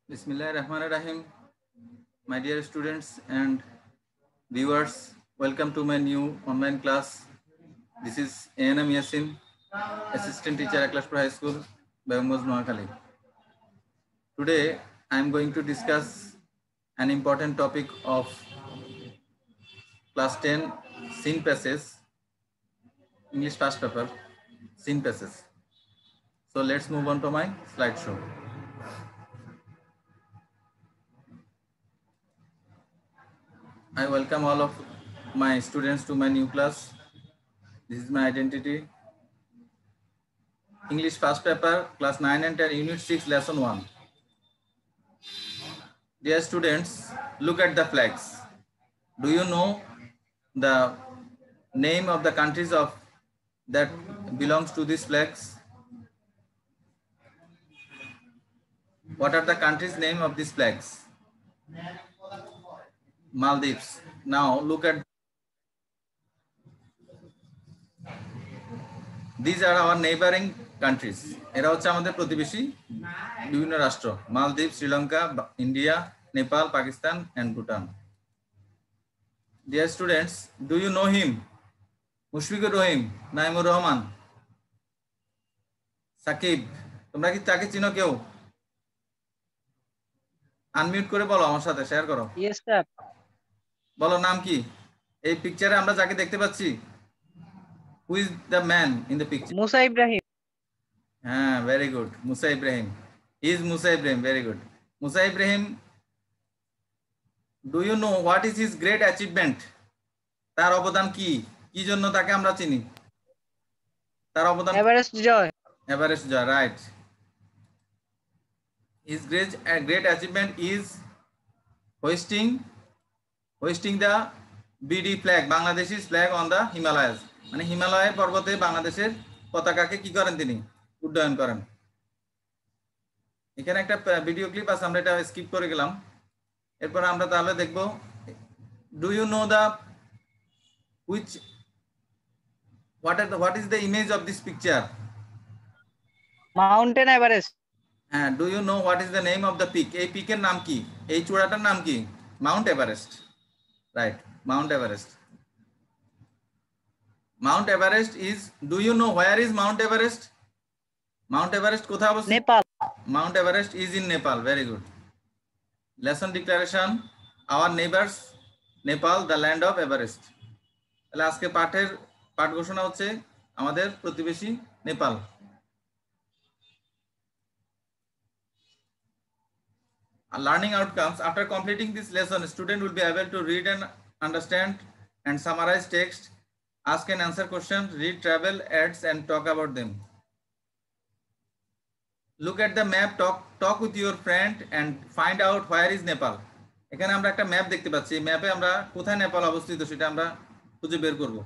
Bismillahirrahmanirrahim. My dear students and viewers, welcome to my new online class. This is ANM Yasin, Assistant Teacher at Akhlashpur High School, Bayambuz, Noakhali. Today, I am going to discuss an important topic of class 10 scene passage, English first paper, scene passage. So let's move on to my slideshow. I welcome all of my students to my new class. This is my identity. English first paper, class 9 and 10, unit 6, lesson 1. Dear students, look at the flags. Do you know the name of the countries that belongs to these flags? What are the countries' name of these flags? Maldives. Now look at, these are our neighboring countries. এরা হচ্ছে আমাদের প্রতিবেশী বিভিন্ন রাষ্ট্র, মালদ্বীপ, Sri Lanka, India, Nepal, Pakistan and Bhutan. Dear students, do you know him? Mushfiqur Rahim, Naimur Rahman, Shakib, তোমরা কি তাকে চিনো কেউ? আনমিউট করে বলো, আমার সাথে শেয়ার করো। Yes sir. বলো নাম কি? এই পিকচারে আমরা যাকে দেখতে পাচ্ছি, who is the man in the picture? Musa Ibrahim. হ্যাঁ, very good, Musa Ibrahim. He is Musa Ibrahim, very good. Musa Ibrahim, do you know what is his great achievement? তার অবদান কি? কি জন্য তাকে আমরা চিনি? তার অবদান Everest Joy. Everest Joy, right. His great achievement is hoisting the BD flag, Bangladesh's flag on the Himalayas. মানে হিমালয় পর্বতে বাংলাদেশের পতাকাকে কি করেন তিনি? উড্ডয়ন করেন। এখানে একটা ভিডিও ক্লিপ আছে, আমরা এটা স্কিপ করে গেলাম। এরপর আমরা তাহলে দেখব, do you know the what is the image of this picture? Mountain Everest. হ্যাঁ, do you know what is the name of the peak? এই পিকের নাম কি? এই চূড়াটার নাম কি? Mount Everest, right, mount Everest. Mount Everest is, do you know where is mount Everest? Mount Everest কোথায় অবস্থিত? Nepal. Mount Everest is in Nepal, very good. Lesson declaration, our neighbours Nepal, the land of Everest. তাহলে আজকে পাঠ ঘোষণা হচ্ছে আমাদের প্রতিবেশী Nepal. Learning outcomes, after completing this lesson, student will be able to read and understand and summarize text, ask and answer questions, read travel ads and talk about them. Look at the map, talk with your friend and find out where is Nepal. এখানে আমরা একটা map দেখতে পাচ্ছি, ম্যাপে আমরা কোথায় নেপাল অবস্থিত সেটা আমরা খুঁজে বের করব।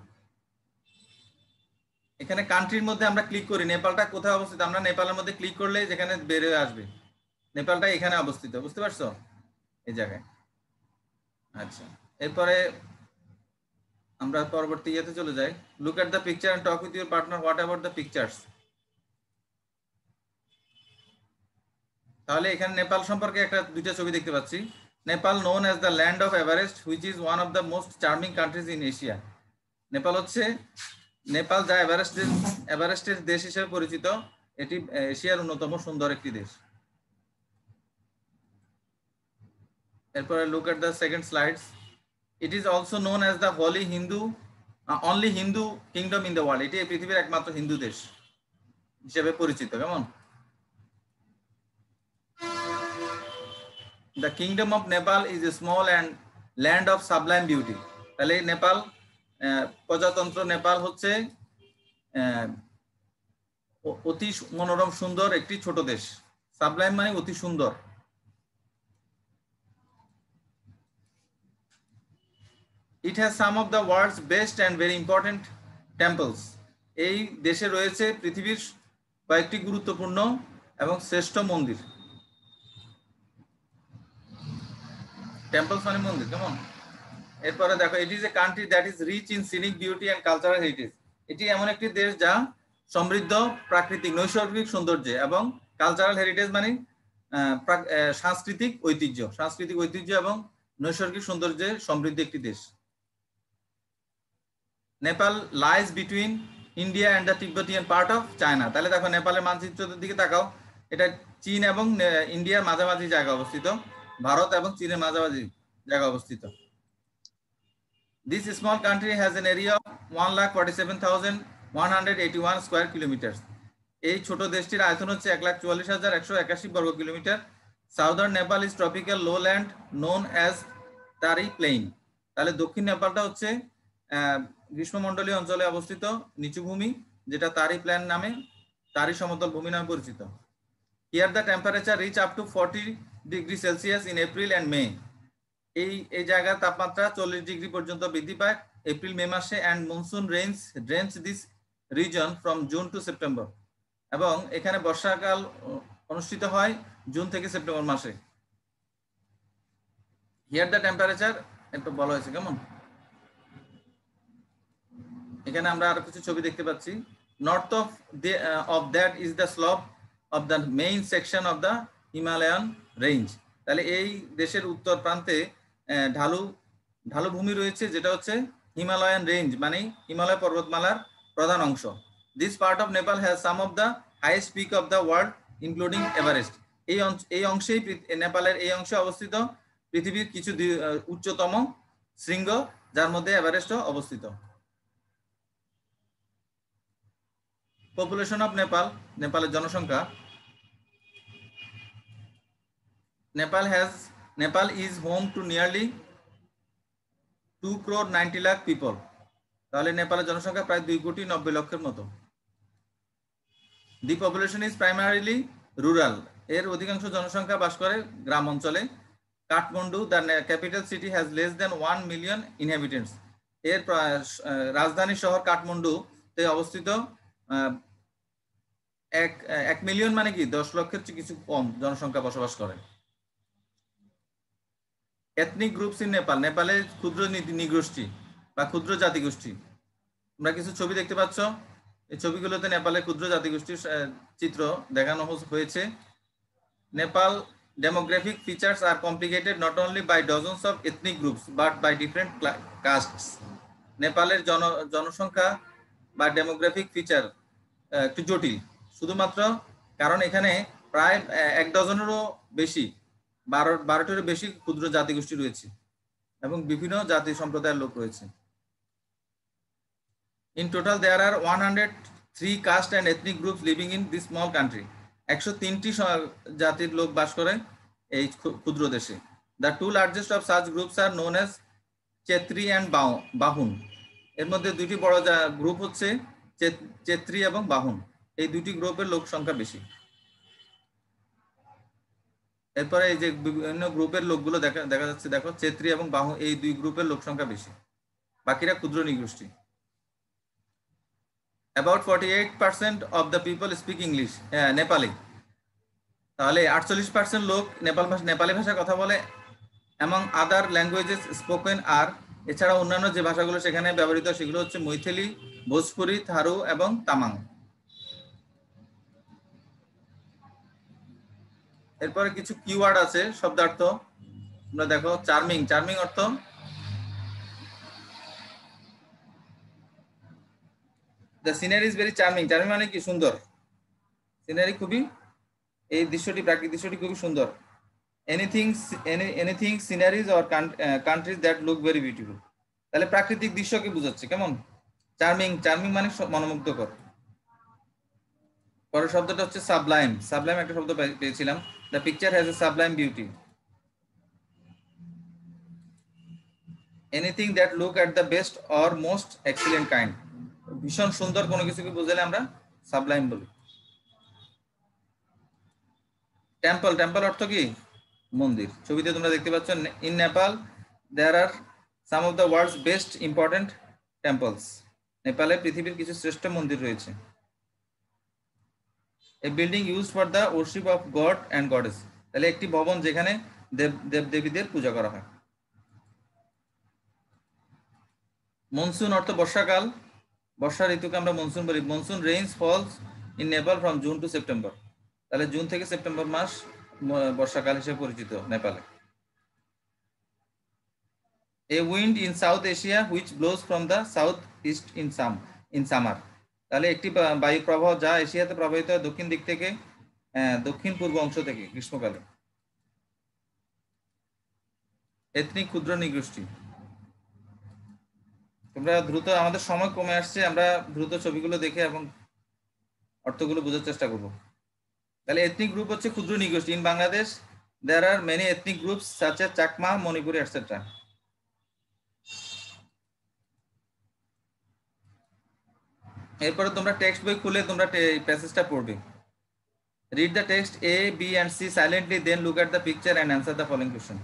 এখানে কান্ট্রির মধ্যে আমরা ক্লিক করি, নেপালটা কোথায় অবস্থিত, আমরা নেপালের মধ্যে ক্লিক করলে যেখানে বের হয়ে আসবে নেপালটা এখানে অবস্থিত, বুঝতে পারছো? এই জায়গায়। আচ্ছা, এরপরে আমরা পরবর্তী ইয়েতে চলে যাই। Look at the picture and talk with your partner, what about the pictures. তাহলে এখানে নেপাল সম্পর্কে দুইটা ছবি দেখতে পাচ্ছি। Nepal known as the land of Everest which is one of the most charming countries in Asia. Nepal হচ্ছে, নেপাল যা এভারেস্টের দেশ হিসেবে পরিচিত, এটি এশিয়ার অন্যতম সুন্দর একটি দেশ। এরপরে look at the second slides. It is also known as the holy only Hindu kingdom in the world. এটি পৃথিবীর একমাত্র হিন্দু দেশ হিসেবে পরিচিত। কেমন? The kingdom of Nepal is a small and land of sublime beauty. তাহলে নেপাল, প্রজাতন্ত্র নেপাল হচ্ছে অতি মনোরম সুন্দর একটি ছোট দেশ। সাবলাইম মানে অতি সুন্দর। It has some of the world's best and very important temples. এই দেশে রয়েছে পৃথিবীর কয়েকটি গুরুত্বপূর্ণ এবং শ্রেষ্ঠ মন্দির। টেম্পলস মানে মন্দির, কেমন? এরপরে দেখো, it is a country that is rich in scenic beauty and cultural heritage. এটি এমন একটি দেশ যা সমৃদ্ধ প্রাকৃতিক নৈসর্গিক সৌন্দর্য এবং কালচারাল হেরিটেজ মানে সাংস্কৃতিক ঐতিহ্য এবং নৈসর্গিক সৌন্দর্যে সমৃদ্ধ একটি দেশ। Nepal lies between India and the Tibetan part of China. তাহলে দেখো নেপালের মানচিত্রের দিকে তাকাও, এটা চীন এবং ইন্ডিয়ার মাঝামাঝি জায়গা অবস্থিত, ভারত এবং চীনের মাঝামাঝি জায়গা অবস্থিত। This small country has an area of 1,47,181 square kilometers. এই ছোট দেশটির আয়তন হচ্ছে 1,44,181 বর্গ kilometre. Southern Nepal is tropical lowland known as তারি প্লেইন। তাহলে দক্ষিণ নেপালটা হচ্ছে গ্রীষ্মমণ্ডলীয় অঞ্চলে অবস্থিত নিচু ভূমি, যেটা তারি প্লেন নামে, তারি সমতল ভূমি নামে পরিচিত। Here the temperature reach up to 40 degree Celsius in April and May. এই জায়গার তাপমাত্রা 40 ডিগ্রি পর্যন্ত বৃদ্ধি পায় এপ্রিল মে মাসে। And monsoon range this reason from June to September. এবং এখানে বর্ষাকাল অনুষ্ঠিত হয় জুন থেকে সেপ্টেম্বর মাসে। হিয়ার দ্য টেম্পারেচার একটু বলা হয়েছে কেমন, এখানে আমরা আরো কিছু ছবি দেখতে পাচ্ছি। North of that is the slope of the main section of the Himalayan range. তাহলে এই দেশের উত্তর প্রান্তে ঢালু ভূমি রয়েছে, যেটা হচ্ছে হিমালয়ান রেঞ্জ, মানে হিমালয় পর্বতমালার প্রধান অংশ। This part of Nepal has some of the highest peak of the world including Everest. এই অংশেই নেপালের এই অংশে অবস্থিত পৃথিবীর কিছু উচ্চতম শৃঙ্গ, যার মধ্যে এভারেস্টও অবস্থিত। পপুলেশন অফ নেপাল, নেপালের জনসংখ্যা। Nepal is home to nearly 2,90 lakh people. তাহলে নেপালের জনসংখ্যা প্রায় 2,90,00,000 মতো। The population is primarily rural. এর অধিকাংশ জনসংখ্যা বাস করে গ্রাম অঞ্চলে। Kathmandu, the capital city, has less than 1 million inhabitants. এর রাজধানী শহর কাঠমান্ডুতে অবস্থিত 1 মিলিয়ন, মানে কি 10 লক্ষের চেয়ে কিছু কম জনসংখ্যা বসবাস করে। এথনিক গ্রুপস ইন নেপাল, নেপালের ক্ষুদ্র নৃগোষ্ঠী বা ক্ষুদ্র জাতিগোষ্ঠী। তোমরা কিছু ছবি দেখতে পাচ্ছ, এই ছবিগুলোতে নেপালের ক্ষুদ্র জাতিগোষ্ঠীর চিত্র দেখানো হয়েছে। Nepal demographic features are complicated not only by dozens of ethnic groups but by different castes. নেপালের জনসংখ্যা বা ডেমোগ্রাফিক ফিচার একটু জটিল, শুধুমাত্র কারণ এখানে প্রায় 1 ডজনেরও বেশি, 12টিরও বেশি ক্ষুদ্র জাতিগোষ্ঠী রয়েছে এবং বিভিন্ন জাতি সম্প্রদায়ের লোক রয়েছে। In total there are 103 caste and ethnic groups living in this small country. 103টি জাতির লোক বাস করে এই ক্ষুদ্র দেশে। The two largest of such groups are known as চেত্রী and বাহুন। এর মধ্যে দুটি বড় গ্রুপ হচ্ছে চেত্রী এবং বাহুন। এই দুটি গ্রুপের লোক সংখ্যা বেশি। এরপরে এই যে বিভিন্ন গ্রুপের লোকগুলো দেখা যাচ্ছে, দেখো চেত্রী এবং বাহু, এই দুই গ্রুপের লোক সংখ্যা বেশি, বাকিরা ক্ষুদ্র নৃগোষ্ঠী। About 48% of the people speak English, Nepali. তাহলে 48% লোক নেপালি ভাষায় কথা বলে। among other languages spoken are, এছাড়া অন্যান্য যে ভাষাগুলো সেখানে ব্যবহৃত সেগুলো হচ্ছে মৈথিলি, ভোজপুরি, থারু এবং তামাং। এরপরে কিছু কিওয়ার্ড আছে, শব্দার্থ তোমরা দেখো। চার্মিং, চার্মিং অর্থ the scenery is very charming. Charming মানে কি সুন্দর, সিনারি খুবই, এই দৃশ্যটি, প্রাকৃতিক দৃশ্যটি খুবই সুন্দর। anything sceneries or countries that look very beautiful. তাহলে প্রাকৃতিক দৃশ্যকে বোঝাচ্ছে কেমন, চার্মিং। চার্মিং মানে মনোমুগ্ধকর। পরের শব্দটা হচ্ছে সাবলাইম। সাবলাইম একটা শব্দ পেয়েছিলাম। the picture has a sublime beauty. anything that look at the best or most excellent kind. ভীষণ সুন্দর কোনো কিছুকে বোঝালে আমরা সাবলাইম বলি। টেম্পল, টেম্পল অর্থ কি মন্দির। ছবিতে তোমরা দেখতে পাচ্ছ, in Nepal there are some of the world's best important temples. নেপালে পৃথিবীর কিছু শ্রেষ্ঠ মন্দির রয়েছে। A building use for the worship of god and goddess. তাহলে একটি ভবন যেখানে দেবদেবীদের পূজা করা হয়। মনসুন অর্থ বর্ষাকাল, বর্ষা ঋতুকে আমরা মনসুন বলি। Monsoon rains falls in Nepal from June to September. তাহলে জুন থেকে সেপ্টেম্বর মাস বর্ষাকাল হিসেবে পরিচিত নেপালে। A wind in South Asia which blows from the southeast in summer. তাহলে একটি বায়ু প্রবাহ যা এশিয়াতে প্রবাহিত হয় দক্ষিণ দিক থেকে, দক্ষিণ পূর্ব অংশ থেকে গ্রীষ্মকালে। এথনিক ক্ষুদ্র নৃগোষ্ঠী। তোমরা দ্রুত, আমাদের সময় কমে আসছে, আমরা দ্রুত ছবিগুলো দেখে এবং অর্থগুলো বোঝার চেষ্টা করব। তাহলে এথনিক গ্রুপ হচ্ছে ক্ষুদ্র নৃগোষ্ঠী। In Bangladesh there are many ethnic groups such as Chakma, Manipuri etc. এরপরে তোমরা টেক্সট বই খুলে তোমরা এই প্যাসেজটা পড়বে। Read the text A, B and C silently, then look at the picture and answer the following question.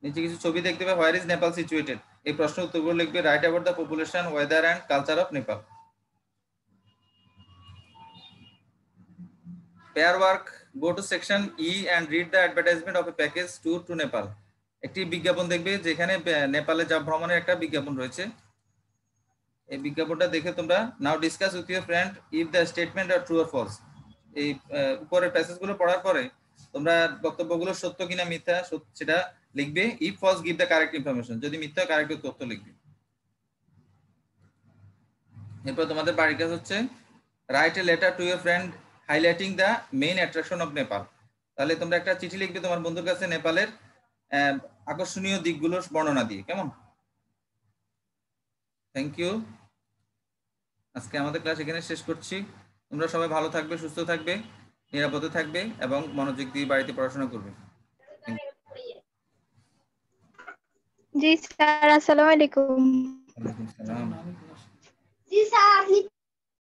নিচে কিছু ছবি দেখতে পাবে। Where is Nepal situated? এই প্রশ্নের উত্তরগুলো লিখবে। Write about the population, weather and culture of Nepal. Pair work, go to section E and read the advertisement of a package tour to Nepal. একটি বিজ্ঞাপন দেখবে যেখানে নেপালে যা ভ্রমণের একটা বিজ্ঞাপন রয়েছে। এই বিজ্ঞাপনটা দেখে তোমরা now discuss with your friend if the statement are true or false. এই উপরের প্যাসেজগুলো পড়ার পরে তোমরা বক্তব্যগুলো সত্য কিনা মিথ্যা সেটা লিখবে। If false give the correct information, যদি মিথ্যা কারেক্ট তথ্য লিখবে। এরপর তোমাদের বাড়ির কাজ হচ্ছে write a letter to your friend highlighting the main attraction of Nepal. তাহলে তোমরা একটা চিঠি লিখবে তোমার বন্ধুর কাছে নেপালের আকর্ষণীয় দিকগুলোর বর্ণনা দিয়ে। কেমন? Thank you. আজকে আমাদের ক্লাস এখানে শেষ করছি। তোমরা সবাই ভালো থাকবে, সুস্থ থাকবে, নিরাপদে থাকবে এবং মনোযোগ দিয়ে বাড়িতে পড়াশোনা করবে। জি স্যার, আসসালামু আলাইকুম। ওয়ালাইকুম সালাম। জি স্যার।